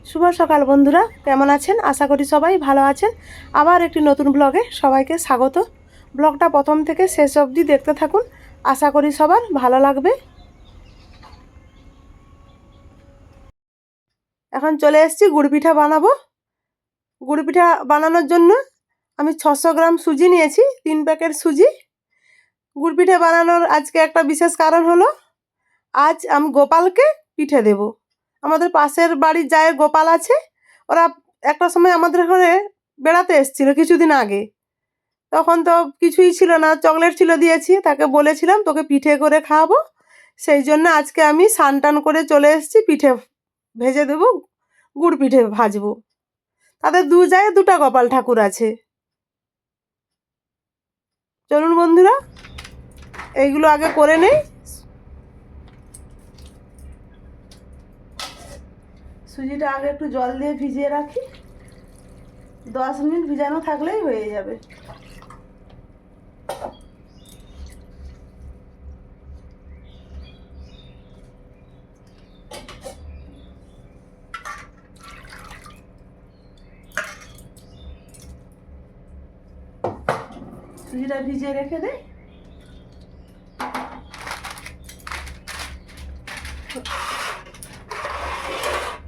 শুভ সকাল বন্ধুরা, কেমন আছেন? আশা করি সবাই ভালো আছেন। আবার একটি নতুন ব্লগে সবাইকে স্বাগত। ব্লগটা প্রথম থেকে শেষ অবধি দেখতে থাকুন, আশা করি সবার ভালো লাগবে। এখন চলে এসেছি গুড় পিঠা বানাবো। গুড় পিঠা বানানোর জন্য আমি 600 গ্রাম সুজি নিয়েছি, 3 প্যাকেট সুজি। গুড় পিঠা বানানোর আজকে একটা বিশেষ কারণ হলো, আজ আমি গোপালকে পিঠে দেব। আমাদের পাশের বাড়ির জায়ের গোপাল আছে, ওরা একটা সময় আমাদের ঘরে বেড়াতে এসেছিল কিছুদিন আগে। তখন তো কিছুই ছিল না, চকলেট ছিল দিয়েছি, তাকে বলেছিলাম তোকে পিঠে করে খাওয়াবো। সেই জন্য আজকে আমি স্নান টান করে চলে এসেছি, পিঠে ভেজে দেবো, গুড় পিঠে ভাজবো। তাদের দু জায়গায় দুটা গোপাল ঠাকুর আছে। চলুন বন্ধুরা, এইগুলো আগে করে নেই। সুজিটা আগে একটু জল দিয়ে ভিজিয়ে রাখি, 10 মিনিট ভিজানো থাকলেই হয়ে যাবে। সুজিটা ভিজিয়ে রেখে দেই।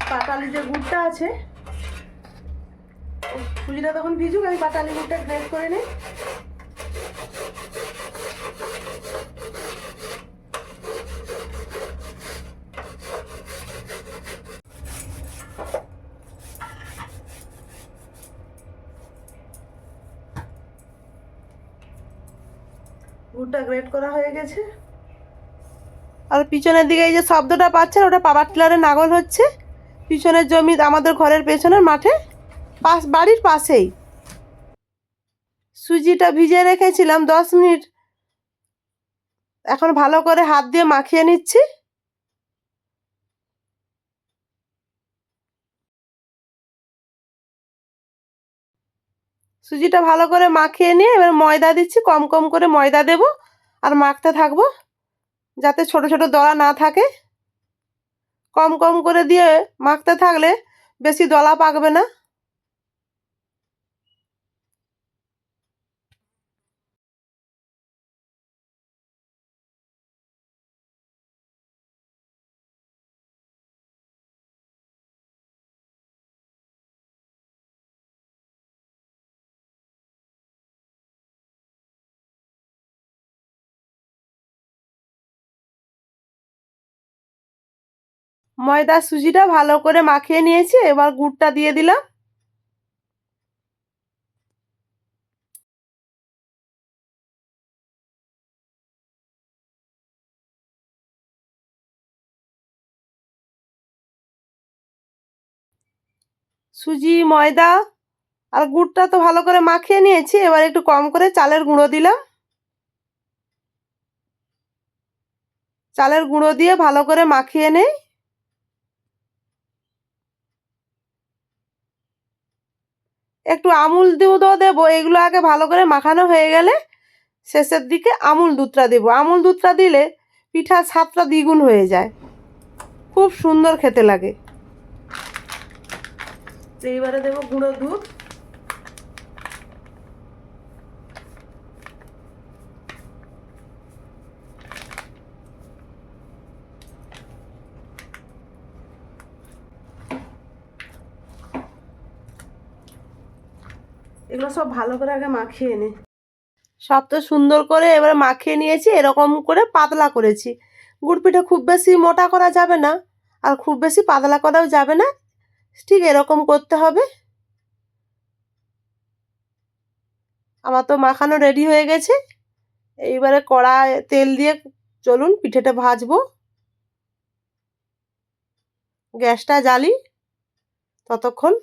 পাটালি যে গুড়টা আছে, সুজিটা তখন ভিজুক, আমি পাটালি গুড়টা গ্রেট করে নিই। গুড়টা গ্রেট করা হয়ে গেছে। আর পিছনের দিকে এই যে শব্দটা পাচ্ছেন, ওটা পাওয়ার টিলারের নাঙল হচ্ছে। পিছনের জমি, আমাদের ঘরের পেছনের মাঠে, বাড়ির পাশেই। সুজিটা ভিজিয়ে রেখেছিলাম 10 মিনিট, এখন ভালো করে হাত দিয়ে মাখিয়ে নিচ্ছি। সুজিটা ভালো করে মাখিয়ে নিয়ে এবার ময়দা দিচ্ছি, কম কম করে ময়দা দেব আর মাখতে থাকবো যাতে ছোট ছোট দলা না থাকে। কম কম করে দিয়ে মাখতে থাকলে বেশি দলা পাকবে না। ময়দা সুজিটা ভালো করে মাখিয়ে নিয়েছি, এবার গুড়টা দিয়ে দিলাম। সুজি, ময়দা আর গুড়টা তো ভালো করে মাখিয়ে নিয়েছি, এবার একটু কম করে চালের গুঁড়ো দিলাম। চালের গুঁড়ো দিয়ে ভালো করে মাখিয়ে নেই। একটু আমুল দুধও দেবো, এগুলো আগে ভালো করে মাখানো হয়ে গেলে শেষের দিকে আমুল দুধটা দেবো। আমুল দুধটা দিলে পিঠার স্বাদটা দ্বিগুণ হয়ে যায়, খুব সুন্দর খেতে লাগে। এইবারে দেবো গুঁড়ো দুধ। এগুলো সব ভালো করে আগে মাখিয়ে নে। সব তো সুন্দর করে এবারে মাখিয়ে নিয়েছি, এরকম করে পাতলা করেছি। গুড় পিঠে খুব বেশি মোটা করা যাবে না, আর খুব বেশি পাতলা করাও যাবে না, ঠিক এরকম করতে হবে। আমার তো মাখানো রেডি হয়ে গেছে। এইবারে কড়ায় তেল দিয়ে চলুন পিঠেটা ভাজবো। গ্যাসটা জ্বালি ততক্ষণ।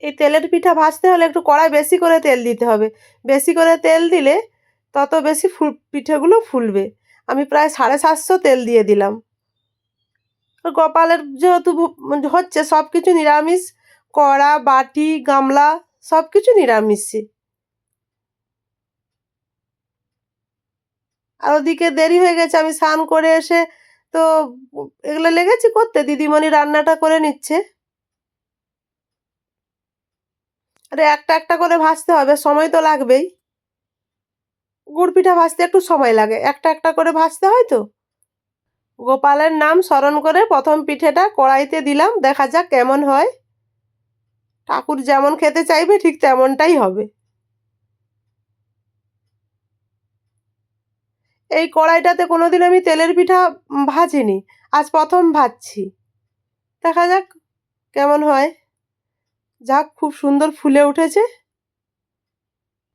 এই তেলের পিঠা ভাজতে হলে একটু কড়াই বেশি করে তেল দিতে হবে। বেশি করে তেল দিলে তত বেশি পিঠেগুলো ফুলবে। আমি প্রায় 750 তেল দিয়ে দিলাম। গোপালের যেহেতু হচ্ছে, সব কিছু নিরামিষ, কড়া, বাটি, গামলা সব কিছু নিরামিষই। আর ওদিকে দেরি হয়ে গেছে, আমি স্নান করে এসে তো এগুলো লেগেছি করতে, দিদিমণি রান্নাটা করে নিচ্ছে। আরে একটা একটা করে ভাজতে হবে, সময় তো লাগবেই। গুড় পিঠা ভাজতে একটু সময় লাগে, একটা একটা করে ভাজতে হয় তো। গোপালের নাম স্মরণ করে প্রথম পিঠেটা কড়াইতে দিলাম, দেখা যাক কেমন হয়। ঠাকুর যেমন খেতে চাইবে ঠিক তেমনটাই হবে। এই কড়াইটাতে কোনোদিন আমি তেলের পিঠা ভাজিনি, আজ প্রথম ভাজছি। দেখা যাক কেমন হয়। যাক, খুব সুন্দর ফুলে উঠেছে।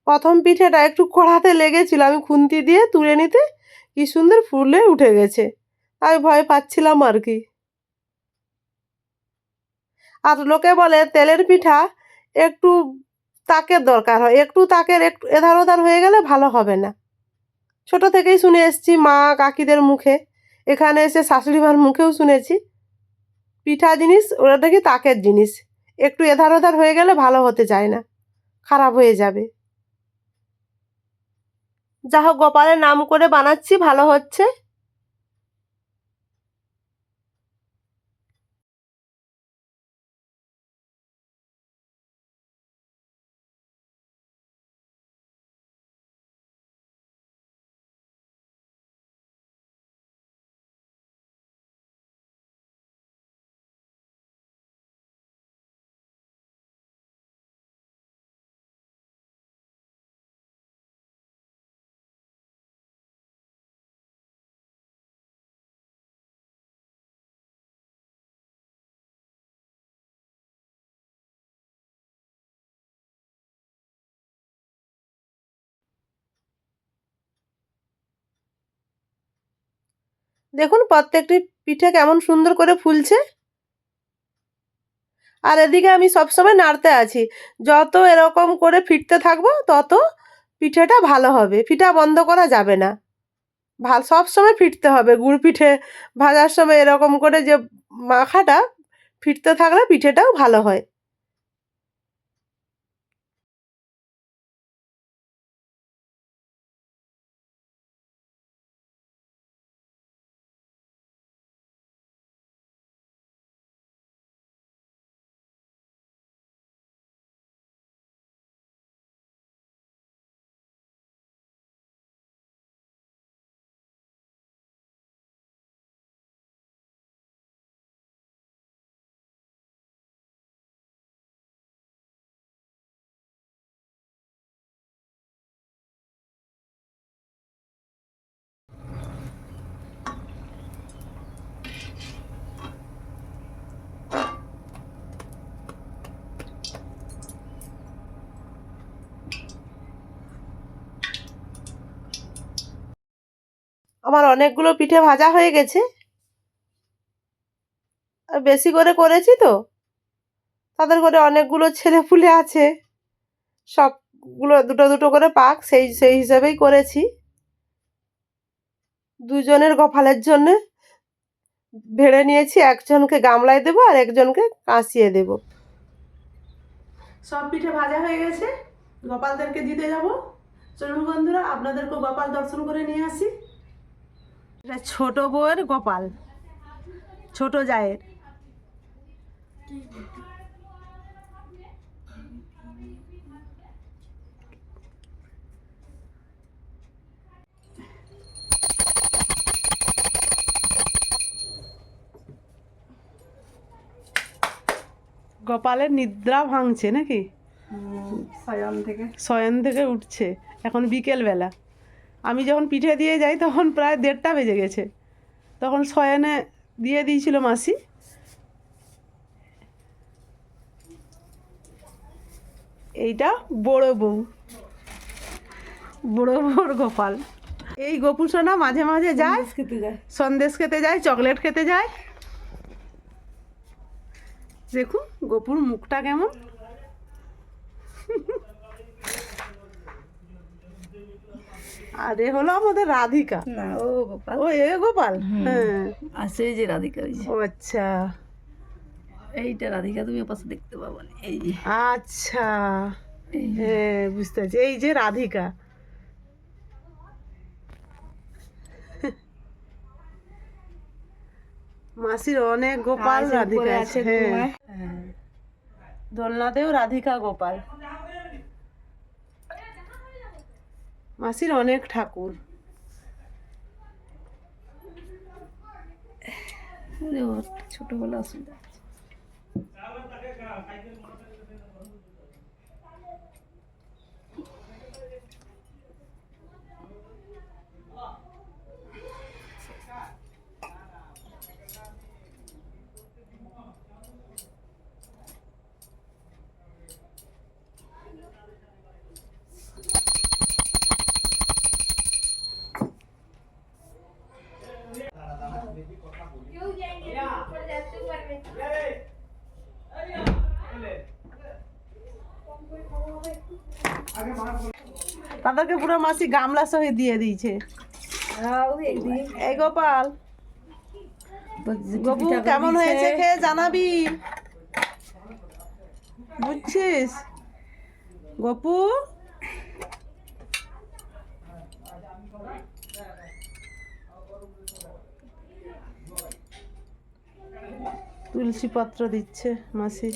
প্রথম পিঠেটা একটু কড়াতে লেগেছিল, আমি খুন্তি দিয়ে তুলে নিতে কি সুন্দর ফুলে উঠে গেছে। আমি ভয় পাচ্ছিলাম আর কি। আর লোকে বলে তেলের পিঠা একটু তাকের দরকার হয়, একটু তাকের একটু এধার ওধার হয়ে গেলে ভালো হবে না। ছোট থেকেই শুনে এসেছি মা কাকিদের মুখে, এখানে এসে শাশুড়ি মার মুখেও শুনেছি পিঠা জিনিস ওটা দেখি তাকের জিনিস, একটু এধার ওধার হয়ে গেলে ভালো হতে চায় না, খারাপ হয়ে যাবে। যা হোক, গোপালের নাম করে বানাচ্ছি, ভালো হচ্ছে। দেখুন প্রত্যেকটি পিঠে কেমন সুন্দর করে ফুলছে। আর এদিকে আমি সবসময় নাড়তে আছি, যত এরকম করে ফিরতে থাকবো তত পিঠেটা ভালো হবে, পিঠা বন্ধ করা যাবে না। সবসময় ফিরতে হবে। গুড় পিঠে ভাজার সময় এরকম করে যে মাখাটা ফিরতে থাকলে পিঠেটাও ভালো হয়। আমার অনেকগুলো পিঠে ভাজা হয়ে গেছে, আর বেশি করে করেছি তো, তাদের করে অনেকগুলো ছেলেপুলে আছে, সবগুলো দুটো দুটো করে পাক, সেই সেই হিসাবেই করেছি। দুজনের গোপালের জন্য ভেড়ে নিয়েছি, একজনকে গামলায় দেবো আর একজনকে কাঁচিয়ে দেব। সব পিঠে ভাজা হয়ে গেছে, গোপালদেরকে দিতে যাব। চলুন বন্ধুরা, আপনাদেরকেও গোপাল দর্শন করে নিয়ে আসি। এটা ছোট বউয়ের গোপাল, ছোট জায়ের। গোপালের নিদ্রা ভাঙছে নাকি, শয়ন থেকে উঠছে। এখন বিকেলবেলা, আমি যখন পিঠে দিয়ে যাই তখন প্রায় 1:30 বেজে গেছে, তখন শয়নে দিয়ে দিয়েছিল মাসি। এইটা বড় বউ, বড় বউর গোপাল। এই গোপু সোনা মাঝে মাঝে যায় সন্দেশ খেতে যায়, চকলেট খেতে যায়। দেখুন গোপুর মুখটা কেমন। আর এ হলো আমাদের রাধিকা। না, ও গোপাল। ও এ গোপাল, হ্যাঁ। আর সেই যে রাধিকা, ওই যে ও আচ্ছা, এইটা রাধিকা, তুমি পাশে দেখতে পাবো না, এই যে। আচ্ছা, হ্যাঁ বুঝতে পারছি, এই যে রাধিকা। মাসির অনেক গোপাল গাছের রাধিকা উপরে আছে, আছে হ্যাঁ গোপাল। হ্যাঁ। দোলনাতেও রাধিকা গোপাল, মাসির অনেক ঠাকুর। ওরে ওর ছোটবেলা অসুবিধা আছে। তাদেরকে পুরো মাসি গামলা সহিত দিয়ে দিয়েছে। এই গোপাল, গপু কেমন হয়েছে খেয়ে জানাবি, বুঝছিস গপু? তুলসী পত্র দিচ্ছে মাসি।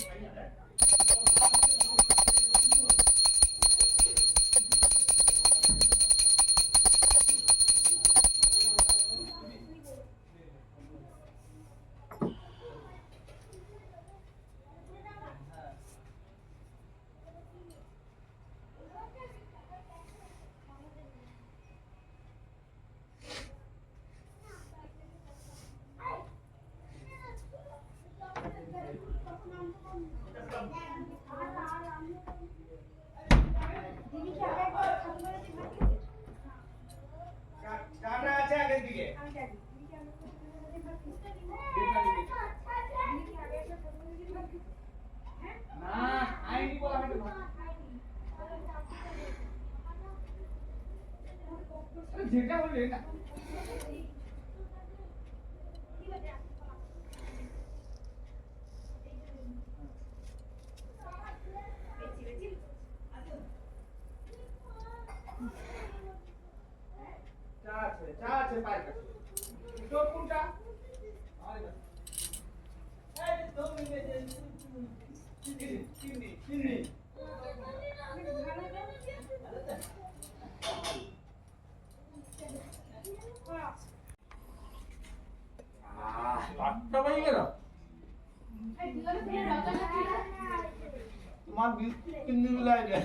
তোমার 20-3 দিন লাগে